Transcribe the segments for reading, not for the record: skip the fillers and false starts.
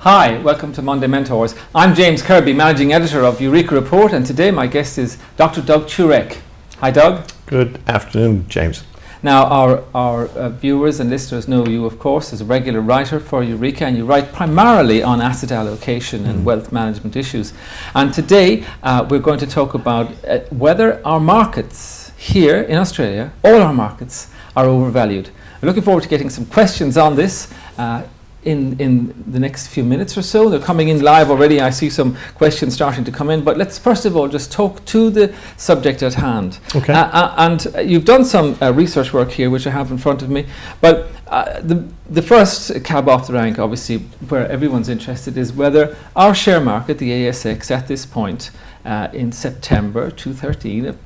Hi, welcome to Monday Mentors. I'm James Kirby, Managing Editor of Eureka Report, and today my guest is Dr. Doug Turek. Hi, Doug. Good afternoon, James. Now, our viewers and listeners know you, of course, as a regular writer for Eureka, and you write primarily on asset allocation and wealth management issues. And today, we're going to talk about whether our markets here in Australia, all our markets, are overvalued. I'm looking forward to getting some questions on this in the next few minutes or so. They're coming in live already. I see some questions starting to come in, but let's first of all just talk to the subject at hand. Okay. And you've done some research work here, which I have in front of me, but the first cab off the rank, obviously, where everyone's interested, is whether our share market, the ASX, at this point in September 2013,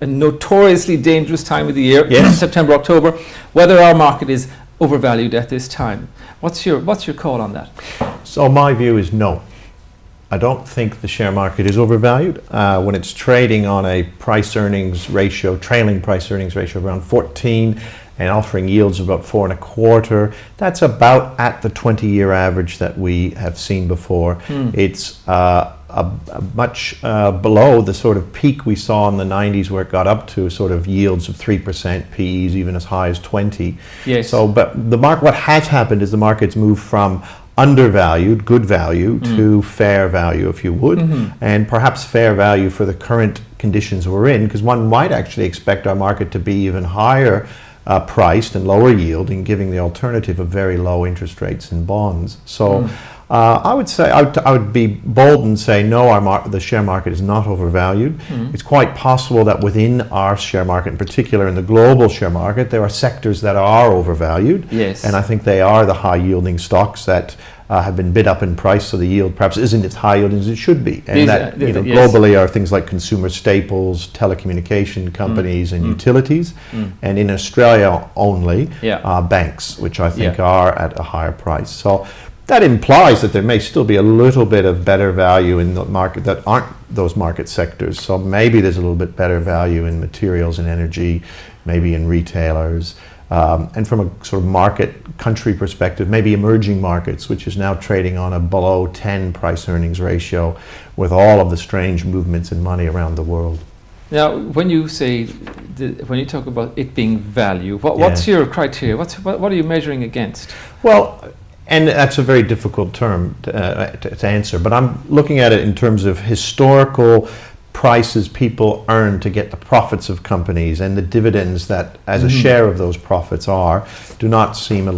a notoriously dangerous time of the year, yes. September, October, whether our market is overvalued at this time. What's your call on that? So my view is no. I don't think the share market is overvalued. When it's trading on a price-earnings ratio, trailing price-earnings ratio around 14 and offering yields of about 4.25, that's about at the 20-year average that we have seen before. It's much below the sort of peak we saw in the 90s, where it got up to sort of yields of 3%, PEs even as high as 20. Yes. So, but the market, what has happened is the market's moved from undervalued, good value, to fair value, if you would, and perhaps fair value for the current conditions we're in, because one might actually expect our market to be even higher priced and lower yielding, giving the alternative of very low interest rates in bonds. So I would say, I would be bold and say no, the share market is not overvalued. It's quite possible that within our share market, in particular in the global share market, there are sectors that are overvalued. Yes. And I think they are the high yielding stocks that have been bid up in price, so the yield perhaps isn't as high yielding as it should be. And globally are things like consumer staples, telecommunication companies, and utilities. And in Australia only, banks, which I think are at a higher price. So that implies that there may still be a little bit of better value in the market that aren't those market sectors. So maybe there's a little bit better value in materials and energy, maybe in retailers. And from a sort of market country perspective, maybe emerging markets, which is now trading on a below 10 price earnings ratio with all of the strange movements in money around the world. Now, when you say, when you talk about it being value, what's your criteria? What are you measuring against? Well, and that's a very difficult term to answer, but I'm looking at it in terms of historical prices people earn to get the profits of companies, and the dividends that as a share of those profits don't seem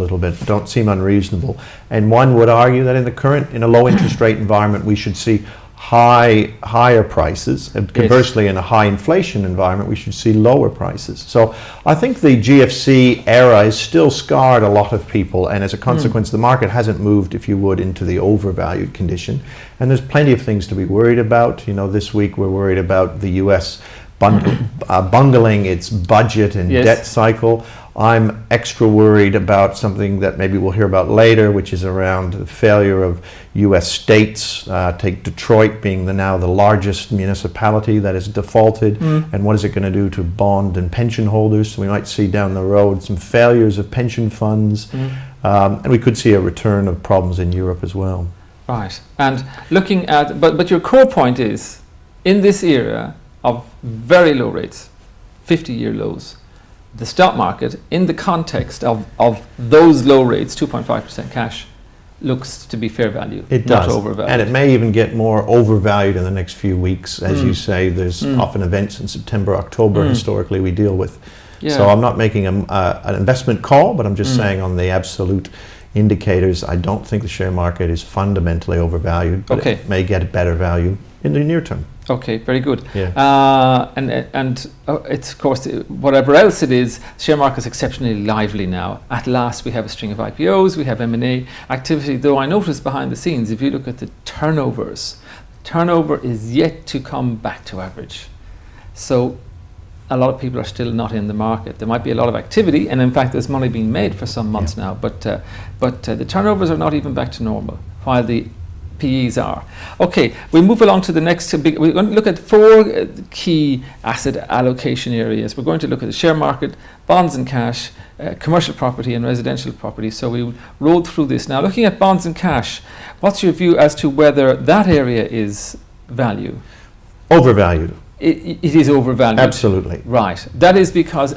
unreasonable. And one would argue that in a low interest rate environment, we should see higher prices, and conversely in a high inflation environment we should see lower prices. So I think the GFC era has still scarred a lot of people, and as a consequence the market hasn't moved, if you would, into the overvalued condition. And there's plenty of things to be worried about. You know, this week we're worried about the US bungling its budget and debt cycle. I'm extra worried about something that maybe we'll hear about later, which is around the failure of U.S. states. Take Detroit being now the largest municipality that has defaulted, and what is it going to do to bond and pension holders? So we might see down the road some failures of pension funds, and we could see a return of problems in Europe as well. Right, and looking at, but your core point is, in this era of very low rates, 50-year lows, the stock market, in the context of those low rates, 2.5% cash, looks to be fair value. It not does, overvalued. and it may even get more overvalued in the next few weeks. As you say, there's often events in September, October, historically we deal with. So I'm not making an investment call, but I'm just saying on the absolute indicators, I don't think the share market is fundamentally overvalued, but it may get a better value in the near term. Okay, very good. Yeah. And it's, of course, whatever else it is, the share market is exceptionally lively now. At last we have a string of IPOs, we have M&A activity, though I notice behind the scenes, if you look at the turnover is yet to come back to average. So a lot of people are still not in the market. There might be a lot of activity, and in fact there's money being made for some months now, but the turnovers are not even back to normal, while the PEs are. Okay, we move along to the next big. We're going to look at four key asset allocation areas. We're going to look at the share market, bonds and cash, commercial property and residential property. So we roll through this. Now, looking at bonds and cash, what's your view as to whether that area is value? Overvalued. It is overvalued. Absolutely. Right. That is because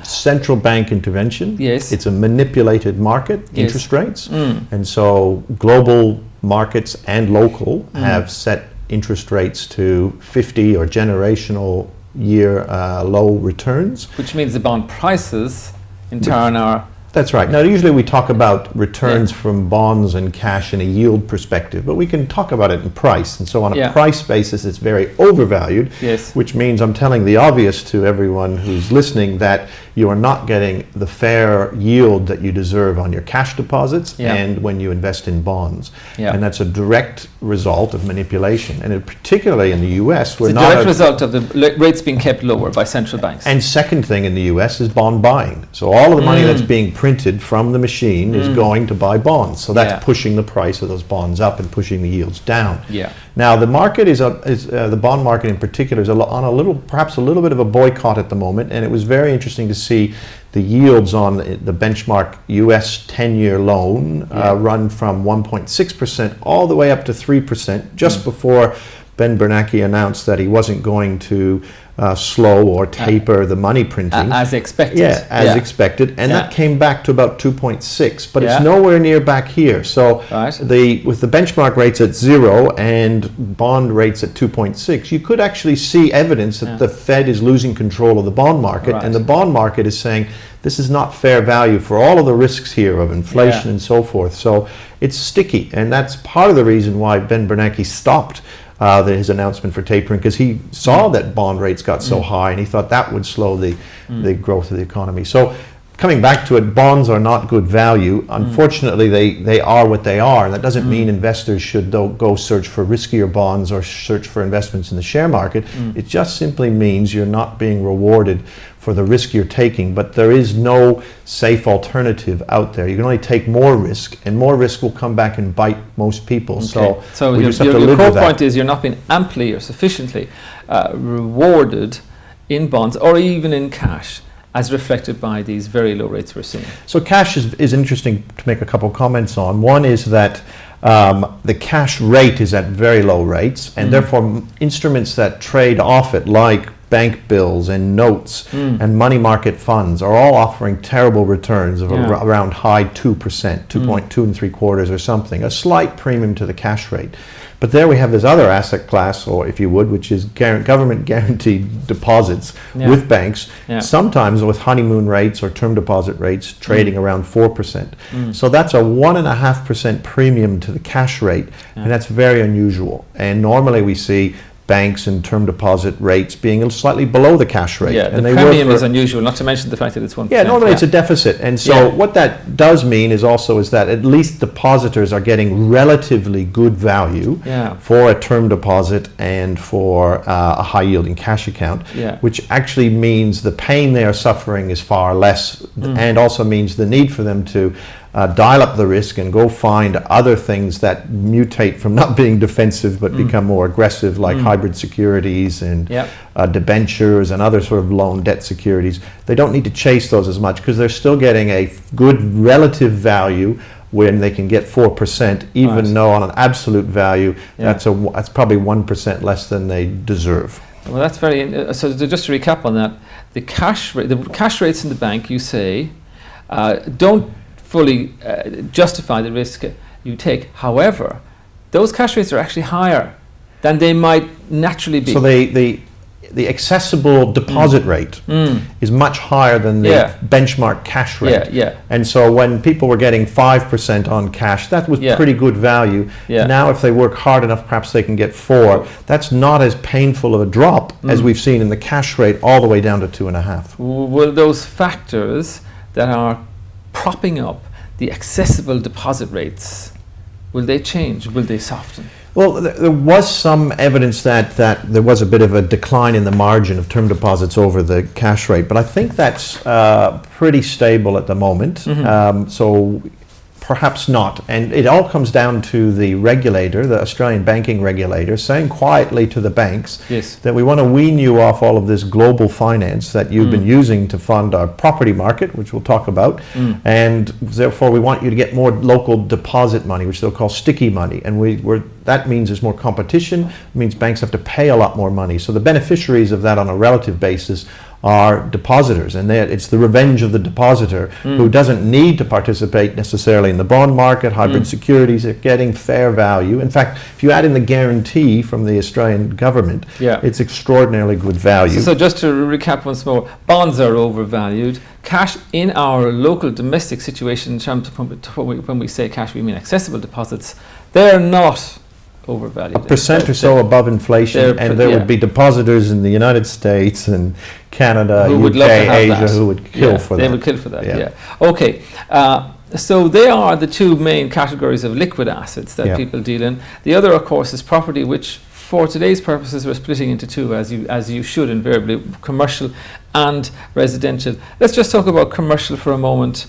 central bank intervention. Yes. It's a manipulated market, Yes. interest rates. And so global markets and local have set interest rates to 50 or generational year low returns. which means the bond prices in turn are That's right. Now, usually we talk about returns from bonds and cash in a yield perspective, but we can talk about it in price. And so on a price basis, it's very overvalued, Yes. which means I'm telling the obvious to everyone who's listening that you are not getting the fair yield that you deserve on your cash deposits and when you invest in bonds. And that's a direct result of manipulation. And particularly in the US, we're it's a not direct result of the rates being kept lower by central banks. And second thing in the US is bond buying. So all of the money that's being printed from the machine is going to buy bonds. So that's pushing the price of those bonds up and pushing the yields down. Now the market the bond market in particular is perhaps a little bit of a boycott at the moment, and it was very interesting to see the yields on the benchmark US 10-year loan run from 1.6% all the way up to 3% just before Ben Bernanke announced that he wasn't going to slow or taper the money printing. As expected. Yeah, as expected. And that came back to about 2.6, but it's nowhere near back here. So with the benchmark rates at 0 and bond rates at 2.6, you could actually see evidence that the Fed is losing control of the bond market, and the bond market is saying, this is not fair value for all of the risks here of inflation and so forth. So it's sticky, and that's part of the reason why Ben Bernanke stopped his announcement for tapering, because he saw that bond rates got so high and he thought that would slow the growth of the economy. So coming back to it, bonds are not good value. Unfortunately, they are what they are. And that doesn't mean investors should go search for riskier bonds or search for investments in the share market. It just simply means you're not being rewarded for the risk you're taking, but there is no safe alternative out there. You can only take more risk, and more risk will come back and bite most people. So we just have to your live core with that. point is you're not being amply or sufficiently rewarded in bonds or even in cash, as reflected by these very low rates we're seeing. So cash is interesting to make a couple comments on. One is that the cash rate is at very low rates, and therefore instruments that trade off it, like bank bills and notes and money market funds, are all offering terrible returns of around high 2%, 2.2 3/4 or something, a slight premium to the cash rate. But there we have this other asset class, or if you would, which is government guaranteed deposits with banks, sometimes with honeymoon rates or term deposit rates trading around 4%. So that's a 1.5% premium to the cash rate, and that's very unusual. And normally we see banks and term deposit rates being slightly below the cash rate. And the premium is unusual, not to mention the fact that it's 1%. Yeah, normally it's a deficit. And so what that does mean is that at least depositors are getting relatively good value for a term deposit and for a high yielding cash account, which actually means the pain they are suffering is far less, and also means the need for them to dial up the risk and go find other things that mutate from not being defensive but become more aggressive, like hybrid securities and debentures and other sort of loan debt securities. They don't need to chase those as much because they're still getting a good relative value when they can get 4%, even though on an absolute value that's probably 1% less than they deserve. Well, that's very so. Just to recap on that, the cash rates in the bank, you say, don't fully justify the risk you take. However, those cash rates are actually higher than they might naturally be. So the accessible deposit rate is much higher than the benchmark cash rate. And so when people were getting 5% on cash, that was pretty good value. Now if they work hard enough, perhaps they can get 4%. That's not as painful of a drop as we've seen in the cash rate all the way down to 2.5%. Will those factors that are propping up the accessible deposit rates, will they change? Will they soften? Well, there was some evidence that there was a bit of a decline in the margin of term deposits over the cash rate, but I think that's pretty stable at the moment. So perhaps not. And it all comes down to the regulator, the Australian banking regulator, saying quietly to the banks Yes. that we want to wean you off all of this global finance that you've been using to fund our property market, which we'll talk about, and therefore we want you to get more local deposit money, which they'll call sticky money. And that means there's more competition. It means banks have to pay a lot more money. So the beneficiaries of that on a relative basis are depositors, and it's the revenge of the depositor who doesn't need to participate necessarily in the bond market, hybrid securities. They're getting fair value. In fact, if you add in the guarantee from the Australian government, it's extraordinarily good value. So just to recap once more, bonds are overvalued. Cash in our local domestic situation, in terms of when we say cash, we mean accessible deposits. They're not overvalued. A percent or so above inflation, and there would be depositors in the United States and Canada, who would UK, love to have Asia, that. who would kill for that. They would kill for that, Okay, so they are the two main categories of liquid assets that people deal in. The other, of course, is property, which for today's purposes we're splitting into two, as you should invariably, commercial and residential. Let's just talk about commercial for a moment.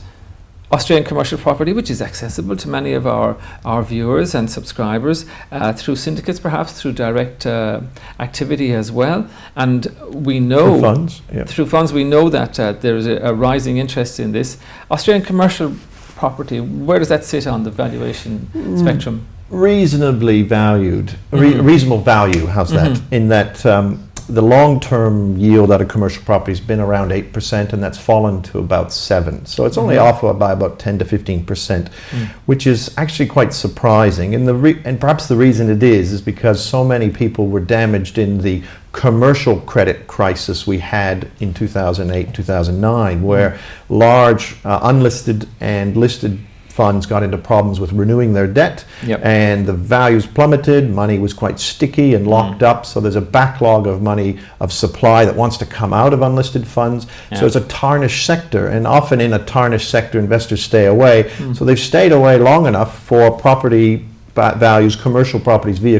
Australian commercial property, which is accessible to many of our viewers and subscribers through syndicates, perhaps through direct activity as well. And we know through funds, we know that there is a rising interest in this. Australian commercial property, where does that sit on the valuation spectrum? Reasonably valued, reasonable value. How's that? In that the long-term yield out of commercial property has been around 8%, and that's fallen to about 7%. So it's only off by about 10 to 15%, which is actually quite surprising. And perhaps the reason it is because so many people were damaged in the commercial credit crisis we had in 2008, 2009, where large unlisted and listed funds got into problems with renewing their debt, and the values plummeted. Money was quite sticky and locked up, so there's a backlog of money, of supply that wants to come out of unlisted funds. So it's a tarnished sector, and often in a tarnished sector investors stay away. So they've stayed away long enough for property values, commercial properties via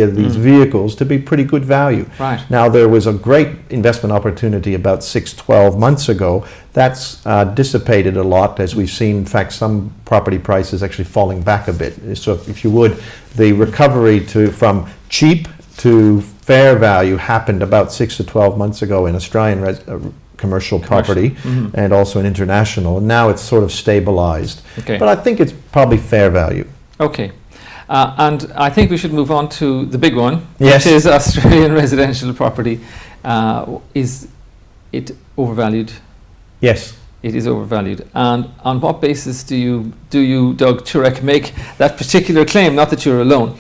these vehicles to be pretty good value. Now, there was a great investment opportunity about 6-12 months ago. That's dissipated a lot, as we've seen, in fact, some property prices actually falling back a bit. So if you would, the recovery from cheap to fair value happened about 6 to 12 months ago in Australian commercial property and also in international, and now it's sort of stabilized. But I think it's probably fair value. Okay. And I think we should move on to the big one, which is Australian residential property. Is it overvalued? Yes. It is overvalued. And on what basis do you, Doug Turek, make that particular claim? Not that you're alone.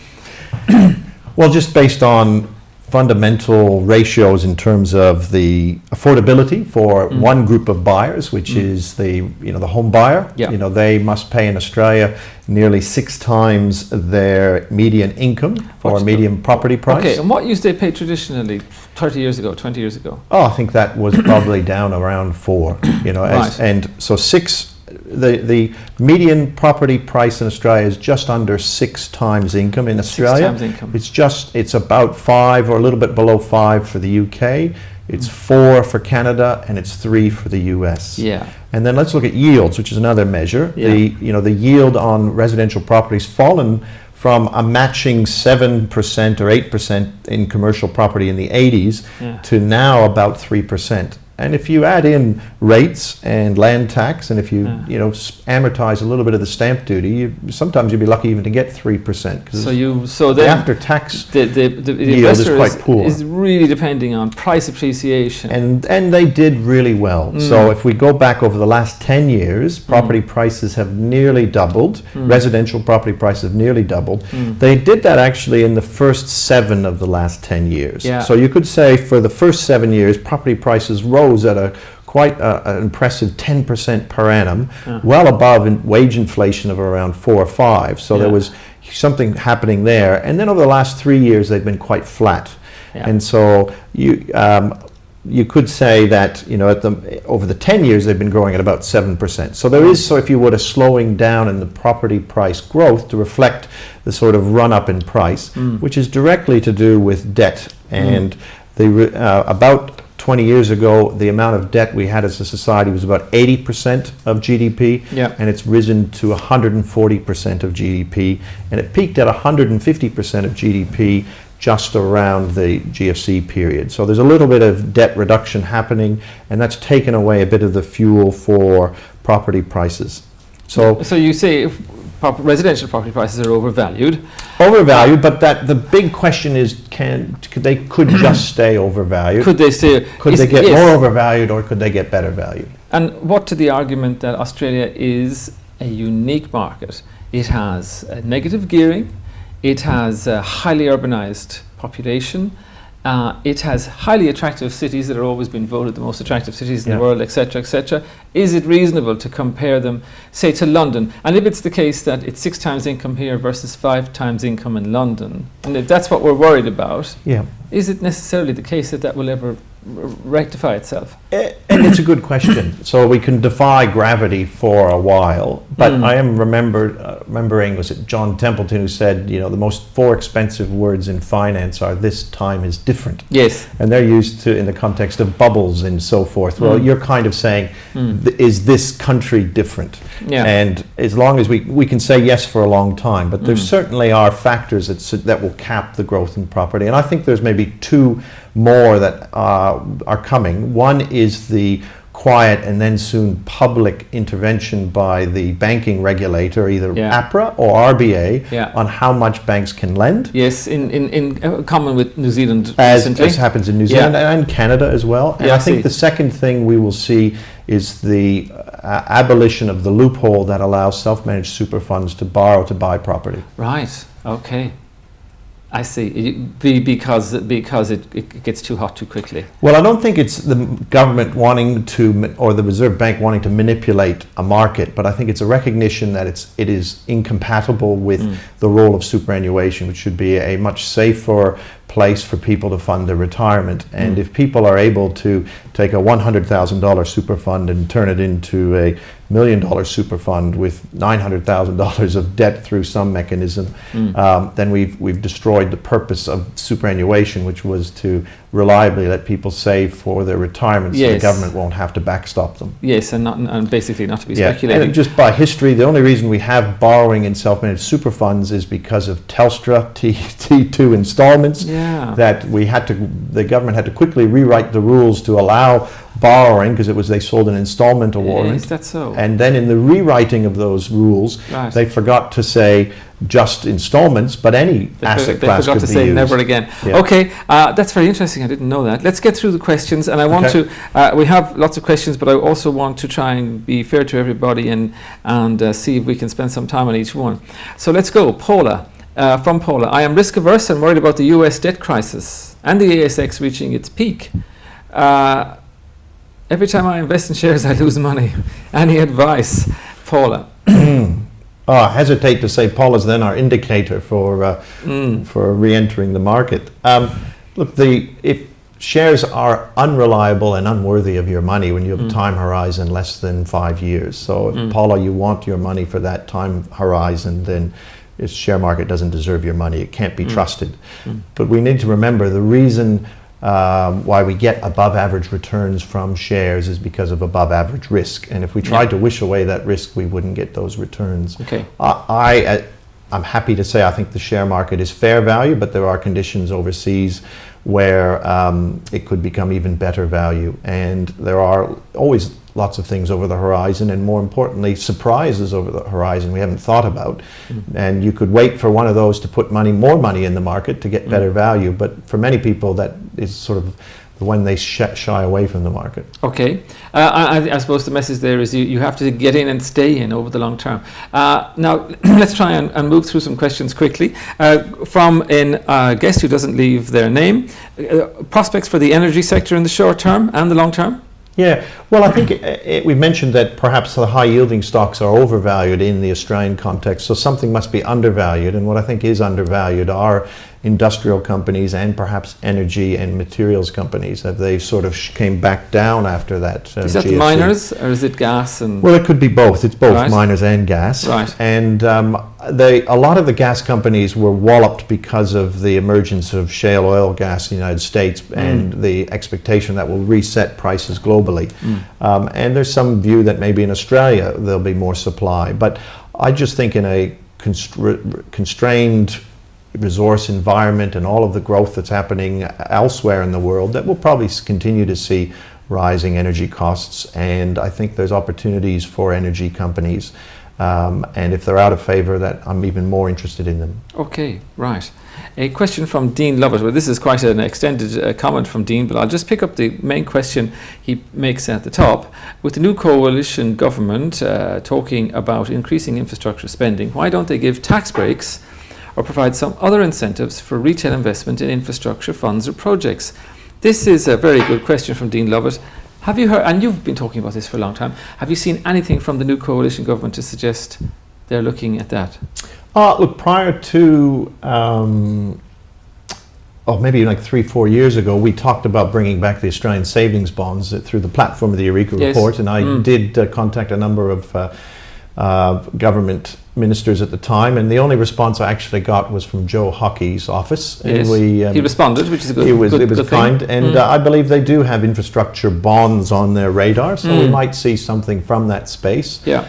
Well, just based on fundamental ratios in terms of the affordability for one group of buyers, which is the home buyer. They must pay in Australia nearly 6 times their median income for a median property price. Okay, and what used they pay traditionally 30 years ago, 20 years ago? Oh, I think that was probably down around 4, and so 6. The median property price in Australia is just under 6 times income in Australia. 6 times income. It's about 5 or a little bit below 5 for the UK. It's 4 for Canada, and it's 3 for the US. And then let's look at yields, which is another measure. The yield on residential properties fallen from a matching 7% or 8% in commercial property in the 80s to now about 3%. And if you add in rates and land tax, and if you amortize a little bit of the stamp duty, sometimes you'd be lucky even to get 3%. So the after tax the yield is quite poor. Is really depending on price appreciation. And they did really well. So if we go back over the last 10 years, property prices have nearly doubled. Residential property prices have nearly doubled. They did that actually in the first 7 of the last 10 years. So you could say for the first 7 years, property prices rose at a quite an impressive 10% per annum, well above wage inflation of around 4 or 5. So there was something happening there. And then over the last 3 years, they've been quite flat. And so you could say that over the 10 years, they've been growing at about 7%. So there is, if you would, a slowing down in the property price growth to reflect the sort of run-up in price, which is directly to do with debt. And about 20 years ago, the amount of debt we had as a society was about 80% of GDP, Yeah. and it's risen to 140% of GDP, and it peaked at 150% of GDP just around the GFC period. So there's a little bit of debt reduction happening, and that's taken away a bit of the fuel for property prices. So you say residential property prices are overvalued. Overvalued, but that the big question is, could just stay overvalued? Could they stay? Could they get more overvalued, or could they get better value? And what to the argument that Australia is a unique market? It has a negative gearing, it has a highly urbanized population, it has highly attractive cities that are always been voted the most attractive cities in the world, etc., etc. Is it reasonable to compare them, say, to London? And if it's the case that it's 6 times income here versus 5 times income in London, and if that's what we're worried about, is it necessarily the case that that will ever rectify itself? And it's a good question. So we can defy gravity for a while, but I am remembering, was it John Templeton who said, you know, the most 4 expensive words in finance are "this time is different." Yes. And they're used to in the context of bubbles and so forth. Well, you're kind of saying, is this country different? Yeah. And as long as we can say yes for a long time, but there certainly are factors that will cap the growth in property. And I think there's maybe 2 more that are coming. One is the quiet and then soon public intervention by the banking regulator, either APRA or RBA, on how much banks can lend. Yes, in common with New Zealand as recently. Happens in New Zealand and Canada as well. And I think the second thing we will see is the abolition of the loophole that allows self-managed super funds to borrow to buy property. Right, okay. I see. Because it gets too hot too quickly. Well, I don't think it's the government wanting to, or the Reserve Bank wanting to manipulate a market, but I think it's a recognition that it is incompatible with the role of superannuation, which should be a much safer place for people to fund their retirement. And if people are able to take a $100,000 super fund and turn it into a $1 million super fund with $900,000 of debt through some mechanism, then we've destroyed the purpose of superannuation, which was to reliably let people save for their retirement, so the government won't have to backstop them. Yes, and basically not to be speculating. And just by history, the only reason we have borrowing in self-managed super funds is because of Telstra T2 installments. That the government had to quickly rewrite the rules to allow borrowing, because they sold an installment warrant. Is that so? And then in the rewriting of those rules, they forgot to say just installments, but any asset class could be used. They forgot to say never again. Okay, that's very interesting. I didn't know that. Let's get through the questions, and I want to. We have lots of questions, but I also want to try and be fair to everybody and see if we can spend some time on each one. So let's go, Paula. From Paula, I am risk averse and worried about the US debt crisis and the ASX reaching its peak. Every time I invest in shares, I lose money. Any advice, Paula? I hesitate to say Paula's then our indicator for re-entering the market. Look, if shares are unreliable and unworthy of your money when you have a time horizon less than 5 years. So if, Paula, you want your money for that time horizon, then the share market doesn't deserve your money. It can't be trusted. But we need to remember the reason why we get above average returns from shares is because of above average risk. And if we tried to wish away that risk, we wouldn't get those returns. Okay. I'm happy to say I think the share market is fair value, but there are conditions overseas where it could become even better value. And there are always lots of things over the horizon, and more importantly, surprises over the horizon we haven't thought about. And you could wait for one of those to put more money in the market to get better value. But for many people, that is sort of when they shy away from the market. Okay. I suppose the message there is you have to get in and stay in over the long term. Now, let's try and move through some questions quickly. From a guest who doesn't leave their name, prospects for the energy sector in the short term and the long term? Yeah, well, I think we've mentioned that perhaps the high-yielding stocks are overvalued in the Australian context, so something must be undervalued, and what I think is undervalued are industrial companies and perhaps energy and materials companies? Have they sort of came back down after that? Is that the miners, or is it gas? And well, it could be both. It's both right. miners and gas. Right. And a lot of the gas companies were walloped because of the emergence of shale oil gas in the United States and the expectation that will reset prices globally. And there's some view that maybe in Australia there'll be more supply. But I just think in a constrained resource environment and all of the growth that's happening elsewhere in the world, that we'll probably continue to see rising energy costs. And I think there's opportunities for energy companies. And if they're out of favor, that I'm even more interested in them. Okay, right. A question from Dean Lovett. Well, this is quite an extended comment from Dean, but I'll just pick up the main question he makes at the top. With the new coalition government talking about increasing infrastructure spending, why don't they give tax breaks or provide some other incentives for retail investment in infrastructure funds or projects? This is a very good question from Dean Lovett. Have you heard, and you've been talking about this for a long time, have you seen anything from the new coalition government to suggest they're looking at that? Look, prior to, maybe like 3-4 years ago, we talked about bringing back the Australian savings bonds through the platform of the Eureka report, and I did contact a number of government ministers at the time, and the only response I actually got was from Joe Hockey's office. Yes. And he responded, which is a good it was good kind, thing. and I believe they do have infrastructure bonds on their radar, so we might see something from that space. Yeah.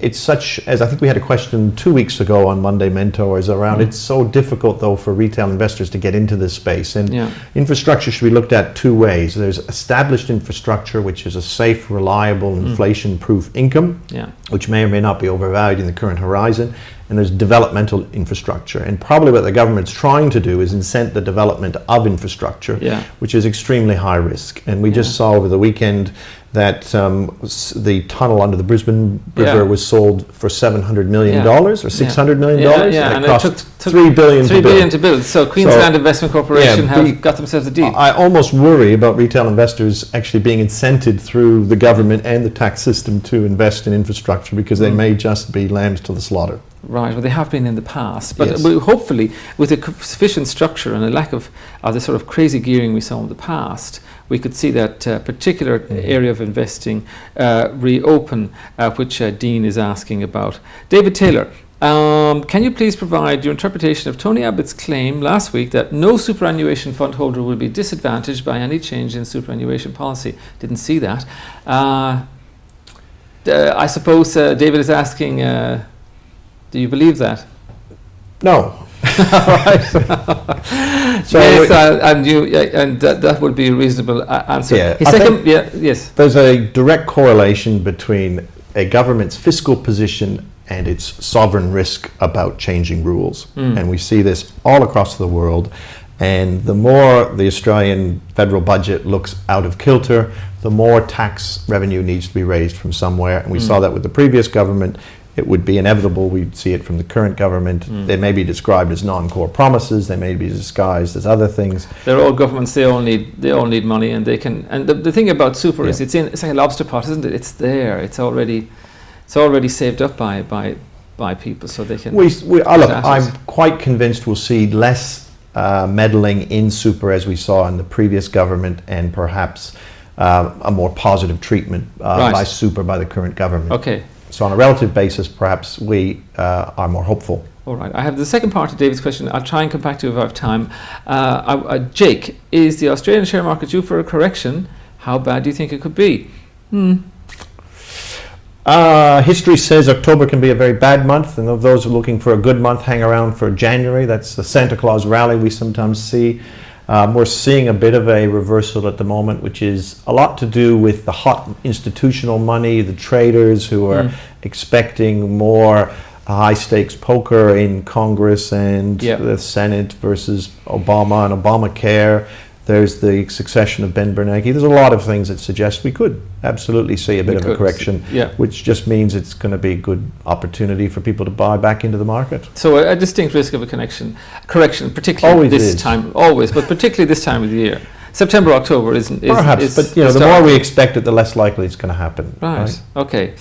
It's such, as I think we had a question 2 weeks ago on Monday Mentors around, it's so difficult though for retail investors to get into this space, and infrastructure should be looked at two ways. There's established infrastructure, which is a safe, reliable, inflation-proof income, which may or may not be overvalued in the current horizon, and there's developmental infrastructure. And probably what the government's trying to do is incent the development of infrastructure, which is extremely high risk. And we just saw over the weekend that the tunnel under the Brisbane River was sold for $700 million or $600 million. And it cost it took $3 billion $3 billion to build. So Queensland Investment Corporation have got themselves a deal. I almost worry about retail investors actually being incented through the government and the tax system to invest in infrastructure, because they may just be lambs to the slaughter. Right, well, they have been in the past, but hopefully with a sufficient structure and a lack of the sort of crazy gearing we saw in the past, we could see that particular area of investing reopen, which Dean is asking about. David Taylor, can you please provide your interpretation of Tony Abbott's claim last week that no superannuation fund holder will be disadvantaged by any change in superannuation policy? Didn't see that. I suppose David is asking, do you believe that? No. Right. So yes, and that would be a reasonable answer. Yes. There's a direct correlation between a government's fiscal position and its sovereign risk about changing rules, and we see this all across the world. And the more the Australian federal budget looks out of kilter, the more tax revenue needs to be raised from somewhere. And we saw that with the previous government. It would be inevitable. We'd see it from the current government. They may be described as non-core promises. They may be disguised as other things. They're all governments. They all need money, and they can. And the thing about super is it's like a lobster pot, isn't it? It's there. It's already saved up by people, so they can. Look, I'm quite convinced we'll see less meddling in super as we saw in the previous government, and perhaps a more positive treatment by super by the current government. Okay. So on a relative basis, perhaps we are more hopeful. All right. I have the second part of David's question. I'll try and come back to it if I have time. Jake, is the Australian share market due for a correction? How bad do you think it could be? History says October can be a very bad month, and of those who are looking for a good month, hang around for January. That's the Santa Claus rally we sometimes see. We're seeing a bit of a reversal at the moment, which is a lot to do with the hot institutional money, the traders who are expecting more high-stakes poker in Congress and the Senate versus Obama and Obamacare. There's the succession of Ben Bernanke. There's a lot of things that suggest we could absolutely see a bit of a correction, which just means it's going to be a good opportunity for people to buy back into the market. So a distinct risk of a correction, particularly this time, but particularly this time of the year. September, October isn't. Perhaps, but the the more we expect it, the less likely it's going to happen. Right. Okay.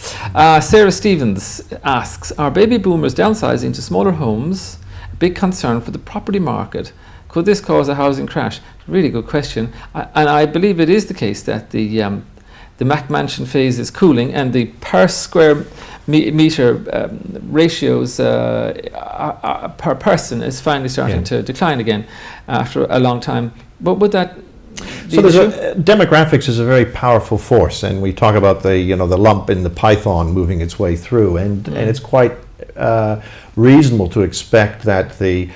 Sarah Stevens asks: Are baby boomers downsizing to smaller homes a big concern for the property market? Could this cause a housing crash? Really good question. And I believe it is the case that the Mac Mansion phase is cooling, and the per square meter ratios per person is finally starting to decline again after a long time. But would that so demographics is a very powerful force, and we talk about the lump in the python moving its way through, and it's quite reasonable to expect that the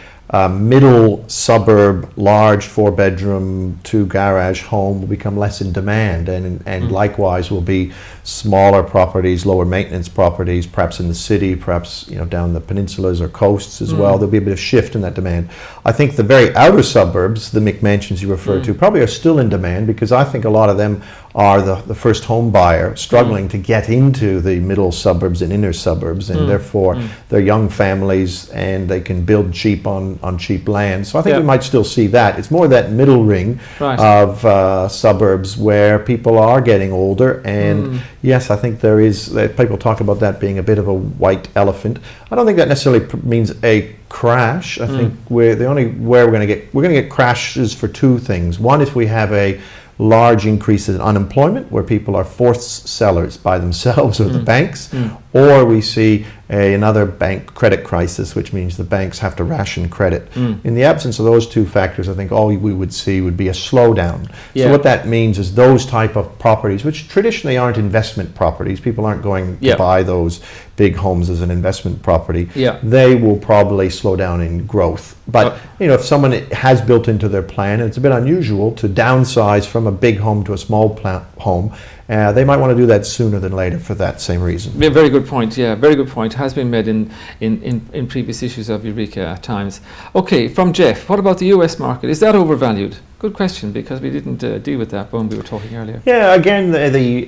middle suburb, large 4-bedroom, 2-garage home will become less in demand, and likewise will be smaller properties, lower maintenance properties, perhaps in the city, perhaps down the peninsulas or coasts as well. There'll be a bit of shift in that demand. I think the very outer suburbs, the McMansions you referred to, probably are still in demand, because I think a lot of them are the first home buyer struggling to get into the middle suburbs and inner suburbs, and therefore they're young families and they can build cheap on cheap land. So I think we might still see that. It's more that middle ring of suburbs where people are getting older, and yes, I think there is, people talk about that being a bit of a white elephant. I don't think that necessarily means a crash. I think we're going to get crashes for two things. One, if we have a large increase in unemployment, where people are forced sellers by themselves or the banks, or we see another bank credit crisis, which means the banks have to ration credit. In the absence of those two factors, I think all we would see would be a slowdown. So what that means is those type of properties, which traditionally aren't investment properties, people aren't going to buy those big homes as an investment property, they will probably slow down in growth. But if someone has built into their plan, and it's a bit unusual to downsize from a big home to a small home, they might want to do that sooner than later for that same reason. Yeah, very good point. Yeah, very good point. Has been made in previous issues of Eureka at times. Okay, from Jeff, what about the US market? Is that overvalued? Good question, because we didn't deal with that when we were talking earlier. Yeah, again, the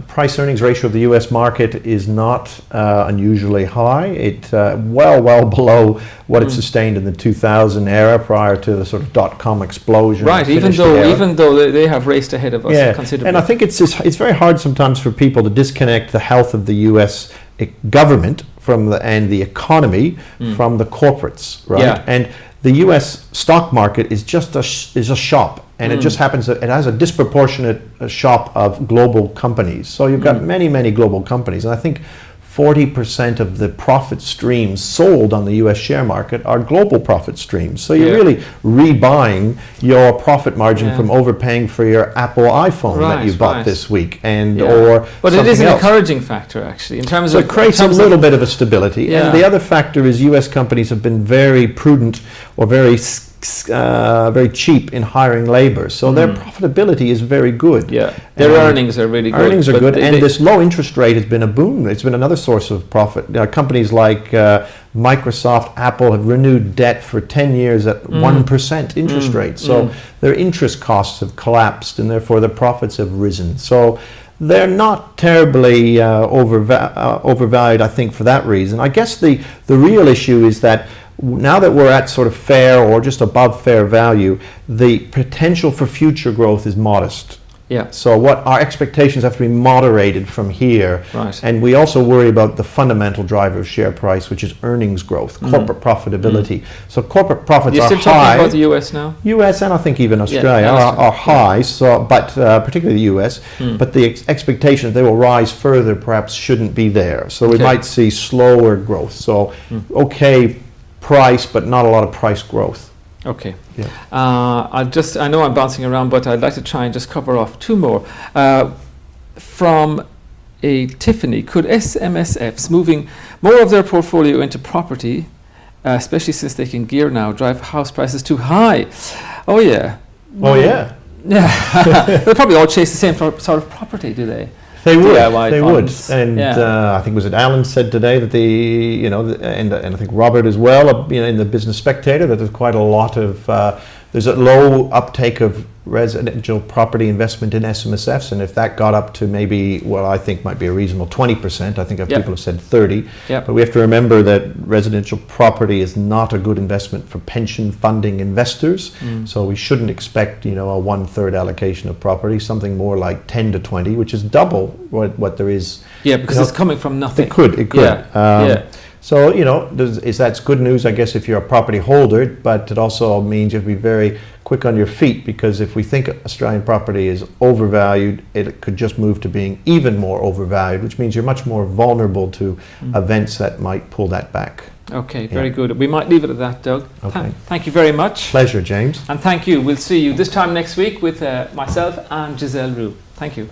price-earnings ratio of the U.S. market is not unusually high. It's well below what it sustained in the 2000 era, prior to the sort of dot-com explosion. Right, even though they have raced ahead of us considerably. And I think it's very hard sometimes for people to disconnect the health of the U.S. government and the economy from the corporates, right? Yeah. And the U.S. stock market is just a shop, and it just happens that it has a disproportionate shop of global companies. So you've got many global companies, and I think 40% of the profit streams sold on the U.S. share market are global profit streams. So you're really rebuying your profit margin from overpaying for your Apple iPhone that you bought this week, But it is an encouraging factor, actually, in terms of. So it creates a little bit of a stability. And the other factor is U.S. companies have been very prudent or very cheap in hiring labor, so their profitability is very good. Yeah, their earnings are really good. Earnings are good, and this low interest rate has been a boon. It's been another source of profit. Companies like Microsoft, Apple have renewed debt for 10 years at 1% interest rate, so their interest costs have collapsed, and therefore their profits have risen. So they're not terribly overvalued, I think, for that reason. I guess the real issue is that now that we're at sort of fair or just above fair value, the potential for future growth is modest. Yeah. So what our expectations have to be moderated from here. Right. And we also worry about the fundamental driver of share price, which is earnings growth, corporate profitability. So corporate profits are high. You're still talking about the US now? US, and I think even Australia are high, so, but particularly the US. But the expectation that they will rise further perhaps shouldn't be there. So we might see slower growth. So price, but not a lot of price growth. Okay. Yeah. I know I'm bouncing around, but I'd like to try and just cover off two more. From a Tiffany, could SMSFs moving more of their portfolio into property, especially since they can gear now, drive house prices too high? Oh yeah. Oh yeah. Yeah. They probably all chase the same sort of property, do they? They would. They would. And I think was it Alan said today that and I think Robert as well, in the Business Spectator, that there's quite a lot of there's a low uptake of residential property investment in SMSFs, and if that got up to maybe what I think might be a reasonable 20%, I think Yep. people have said 30, Yep. but we have to remember that residential property is not a good investment for pension funding investors, so we shouldn't expect, you know, a 1/3 allocation of property, something more like 10 to 20, which is double what there is. Yeah, because You know, it's coming from nothing. It could. Yeah. So, you know, that's good news, I guess, if you're a property holder, but it also means you have to be very quick on your feet, because if we think Australian property is overvalued, it could just move to being even more overvalued, which means you're much more vulnerable to events that might pull that back. Okay, very good. We might leave it at that, Doug. Okay. Thank you very much. Pleasure, James. And thank you. We'll see you this time next week with myself and Giselle Roux. Thank you.